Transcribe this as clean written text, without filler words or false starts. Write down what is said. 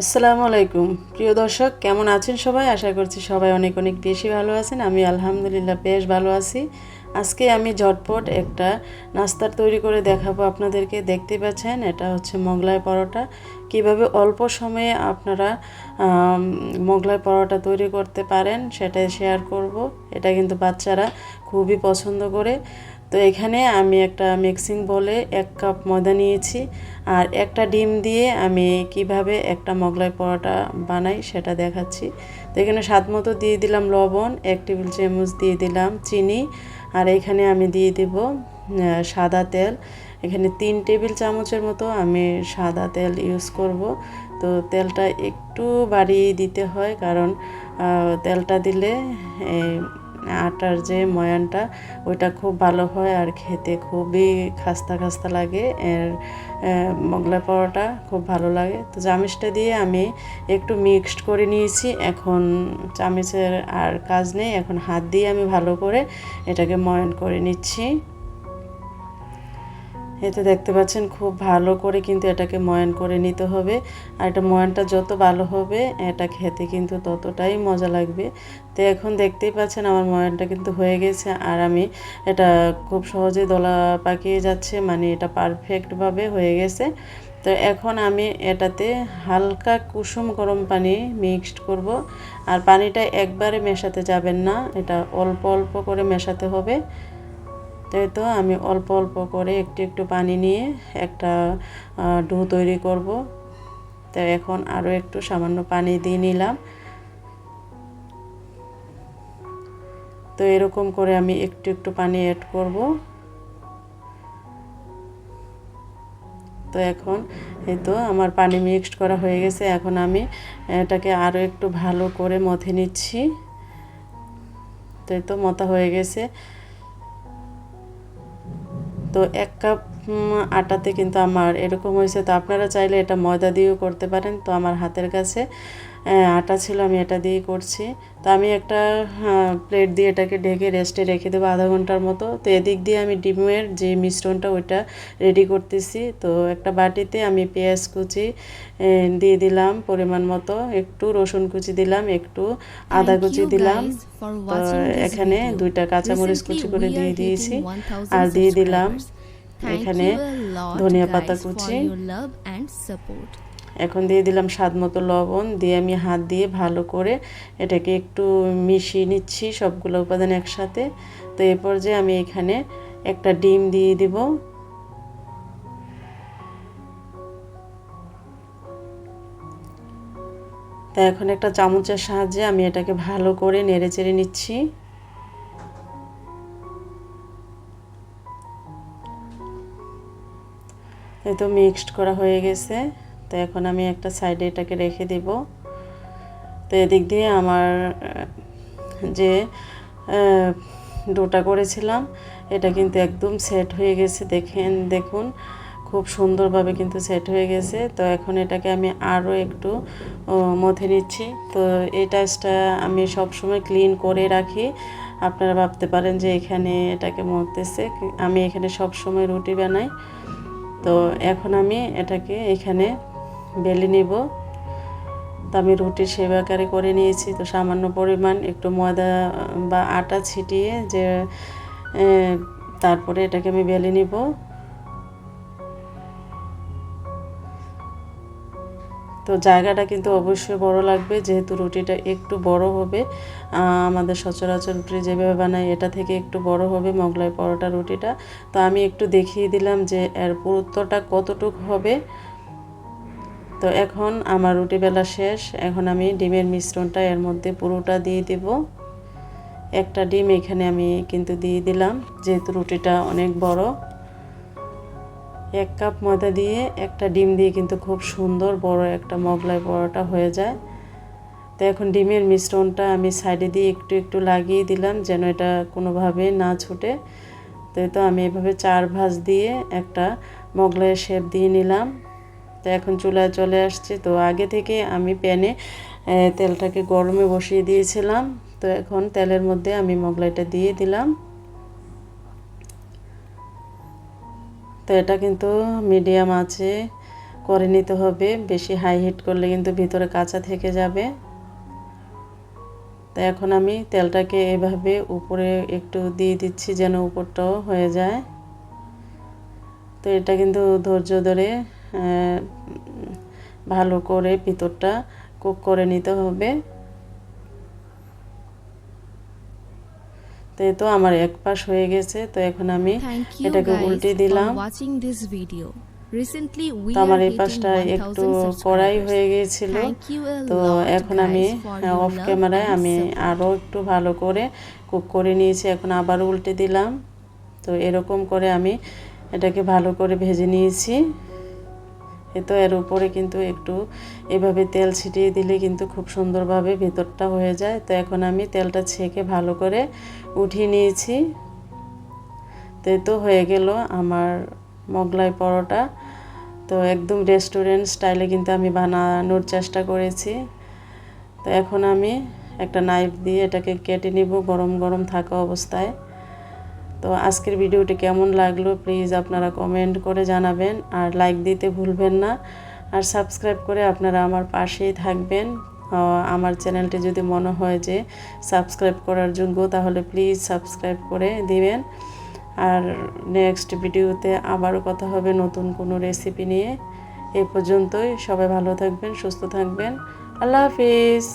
আসসালামু আলাইকুম প্রিয় দর্শক, কেমন আছেন সবাই? আশা করছি সবাই অনেক অনেক বেশি ভালো আছেন। আমি আলহামদুলিল্লাহ বেশ ভালো আছি। আজকে আমি ঝটপট একটা নাস্তার তৈরি করে দেখাবো আপনাদেরকে। দেখতে পাচ্ছেন, এটা হচ্ছে মোগলাই পরোটা। কিভাবে অল্প সময়ে আপনারা মোগলাই পরোটা তৈরি করতে পারেন সেটাই শেয়ার করব। এটা কিন্তু বাচ্চারা খুবই পছন্দ করে। তো এখানে আমি একটা মিক্সিং বলে 1 কাপ ময়দা নিয়েছি, আর একটা ডিম দিয়ে আমি কিভাবে একটা মোগলাই পরোটা বানাই সেটা দেখাচ্ছি। তো এখানে স্বাদ মতো দিয়ে দিলাম লবণ, 1 টেবিল চামচ দিয়ে দিলাম চিনি, আর এখানে আমি দিয়ে দিব সাদা তেল। এখানে 3 টেবিল চামচের মতো আমি সাদা তেল ইউজ করব। তো তেলটা একটু বাড়িয়ে দিতে হয়, কারণ তেলটা দিলে আটার যে ময়ানটা ওইটা খুব ভালো হয় আর খেতে খুবই খাস্তা খাস্তা লাগে। মোগলাই পরোটা খুব ভালো লাগে। তো চামচটা দিয়ে আমি একটু মিক্সড করে নিয়েছি। এখন চামচের আর কাজ নেই, এখন হাত দিয়ে আমি ভালো করে এটাকে ময়ান করে নিচ্ছি। এতে দেখতে পাচ্ছেন খুব ভালো করে কিন্তু এটাকে ময়ান করে নিতে হবে। আর এটা ময়ানটা যত ভালো হবে এটা খেতে কিন্তু ততটাই মজা লাগবে। তো এখন দেখতেই পাচ্ছেন আমার ময়ানটা কিন্তু হয়ে গেছে, আর আমি এটা খুব সহজে দলা পাকিয়ে যাচ্ছে, মানে এটা পারফেক্টভাবে হয়ে গেছে। তো এখন আমি এটাতে হালকা কুসুম গরম পানি মিক্সড করব। আর পানিটা একবারে মেশাতে যাবেন না, এটা অল্প অল্প করে মেশাতে হবে। তাই তো আমি অল্প অল্প করে একটু একটু পানি নিয়ে একটা ডো তৈরি করব। তো এখন আরও একটু সামান্য পানি দিয়ে নিলাম। তো এরকম করে আমি একটু একটু পানি অ্যাড করব। তো এখন এই তো আমার পানি মিক্সড করা হয়ে গেছে। এখন আমি এটাকে আরও একটু ভালো করে মথে নিচ্ছি। তো এই তো মথা হয়ে গেছে। তো 1 কাপ আটাতে কিন্তু আমার এরকম হয়েছে। তো আপনারা চাইলে এটা ময়দা দিয়েও করতে পারেন। তো আমার হাতের কাছে আটা ছিল, আমি এটা দিয়ে করছি। তো আমি একটা প্লেট দিয়ে এটাকে ঢেকে রেস্টে রেখে দেবো আধা ঘন্টার মতো। তো এদিক দিয়ে আমি ডিমের যে মিশ্রণটা ওইটা রেডি করতেছি। তো একটা বাটিতে আমি পেঁয়াজ কুচি দিয়ে দিলাম পরিমাণ মতো, একটু রসুন কুচি দিলাম, একটু আদা কুচি দিলাম। তো এখানে 2টা কাঁচামরিচ কুচি করে দিয়ে দিয়েছি, আর দিয়ে দিলাম এখানে ধনিয়া পাতা কুচি। এখন দিয়ে দিলাম স্বাদ মতো লবণ, দিয়ে আমি হাত দিয়ে ভালো করে এটাকে একটু মিশিয়ে নিচ্ছি সবগুলো উপাদান একসাথে। তো এই পর্যায়ে আমি এখানে একটা ডিম দিয়ে দিব। তা এখন একটা চামচের সাহায্যে আমি এটাকে ভালো করে নেড়ে চেড়ে নিচ্ছি। এই তো মিক্সড করা হয়ে গেছে। তো এখন আমি একটা সাইডে এটাকে রেখে দেব। তো এদিক দিয়ে আমার যে ডোটা করেছিলাম এটা কিন্তু একদম সেট হয়ে গেছে। দেখুন খুব সুন্দরভাবে কিন্তু সেট হয়ে গেছে। তো এখন এটাকে আমি আরও একটু মথে নিচ্ছি। তো এই টাচটা আমি সবসময় ক্লিন করে রাখি। আপনারা ভাবতে পারেন যে এখানে এটাকে মথতেছে, আমি এখানে সবসময় রুটি বানাই। তো এখন আমি এটাকে এখানে বেলে নিব। তো আমি রুটির শেপ আকারে করে নিয়েছি। তো সামান্য পরিমাণ একটু ময়দা বা আটা ছিটিয়ে যে তারপরে এটাকে আমি বেলে নিব। তো জায়গাটা কিন্তু অবশ্যই বড় লাগবে, যেহেতু রুটিটা একটু বড় হবে। আমাদের সচরাচর রুটি যেভাবে বানাই এটা থেকে একটু বড় হবে মোগলাই পরোটা রুটিটা। তো আমি একটু দেখিয়ে দিলাম যে এর পুরুত্বটা কতটুকু হবে। তো এখন আমার রুটি বেলা শেষ। এখন আমি ডিমের মিশ্রণটা এর মধ্যে পুরোটা দিয়ে দেব। একটা ডিম এখানে আমি কিন্তু দিয়ে দিলাম, যেহেতু রুটিটা অনেক বড়। 1 কাপ ময়দা দিয়ে একটা ডিম দিয়ে কিন্তু খুব সুন্দর বড় একটা মোগলাই পরোটা হয়ে যায়। তো এখন ডিমের মিশ্রণটা আমি সাইডে দিয়ে একটু একটু লাগিয়ে দিলাম, যেন এটা কোনোভাবে না ছুটে। তো আমি এভাবে 4 ভাঁজ দিয়ে একটা মোগলাইয়ের শেপ দিয়ে নিলাম। তো এখন চুলায় চলে আসছে। তো আগে থেকে আমি প্যানে তেলটাকে গরমে বসিয়ে দিয়েছিলাম। তো এখন তেলের মধ্যে আমি মোগলাইটা দিয়ে দিলাম। তো এটা কিন্তু মিডিয়াম আছে করে নিতে হবে, বেশি হাই হিট করলে কিন্তু ভিতরে কাঁচা থেকে যাবে। তো এখন আমি তেলটাকে এভাবে উপরে একটু দিয়ে দিচ্ছি যেন উপরটাও হয়ে যায়। তো এটা কিন্তু ধৈর্য ধরে ভালো করে ভিতরটা কুক করে নিতে হবে। তো এই তো আমার এক পাশ হয়ে গেছে। তো এখন আমি এটাকে উল্টে দিলাম। তো আমার এই পাশটা একটু কড়াই হয়ে গিয়েছিল। তো এখন আমি অফ ক্যামেরায় আমি আরও একটু ভালো করে কুক করে নিয়েছি। এখন আবার উল্টে দিলাম। তো এরকম করে আমি এটাকে ভালো করে ভেজে নিয়েছি। তো এর উপরে কিন্তু একটু এভাবে তেল ছিটিয়ে দিলে কিন্তু খুব সুন্দরভাবে ভেতরটা হয়ে যায়। তো এখন আমি তেলটা ছেঁকে ভালো করে উঠিয়ে নিয়েছি। তো হয়ে গেল আমার মোগলাই পরোটা। তো একদম রেস্টুরেন্ট স্টাইলে কিন্তু আমি বানানোর চেষ্টা করেছি। তো এখন আমি একটা নাইফ দিয়ে এটাকে কেটে নিব গরম গরম থাকা অবস্থায়। তো আজকের ভিডিওটি কেমন লাগলো প্লিজ আপনারা কমেন্ট করে জানাবেন, আর লাইক দিতে ভুলবেন না, আর সাবস্ক্রাইব করে আপনারা আমার পাশেই থাকবেন। আমার চ্যানেলটি যদি মনে হয় যে সাবস্ক্রাইব করার যোগ্য তাহলে প্লিজ সাবস্ক্রাইব করে দিবেন। আর নেক্সট ভিডিওতে আবারও কথা হবে নতুন কোনো রেসিপি নিয়ে। এই পর্যন্তই, সবাই ভালো থাকবেন, সুস্থ থাকবেন। আল্লাহ হাফিজ।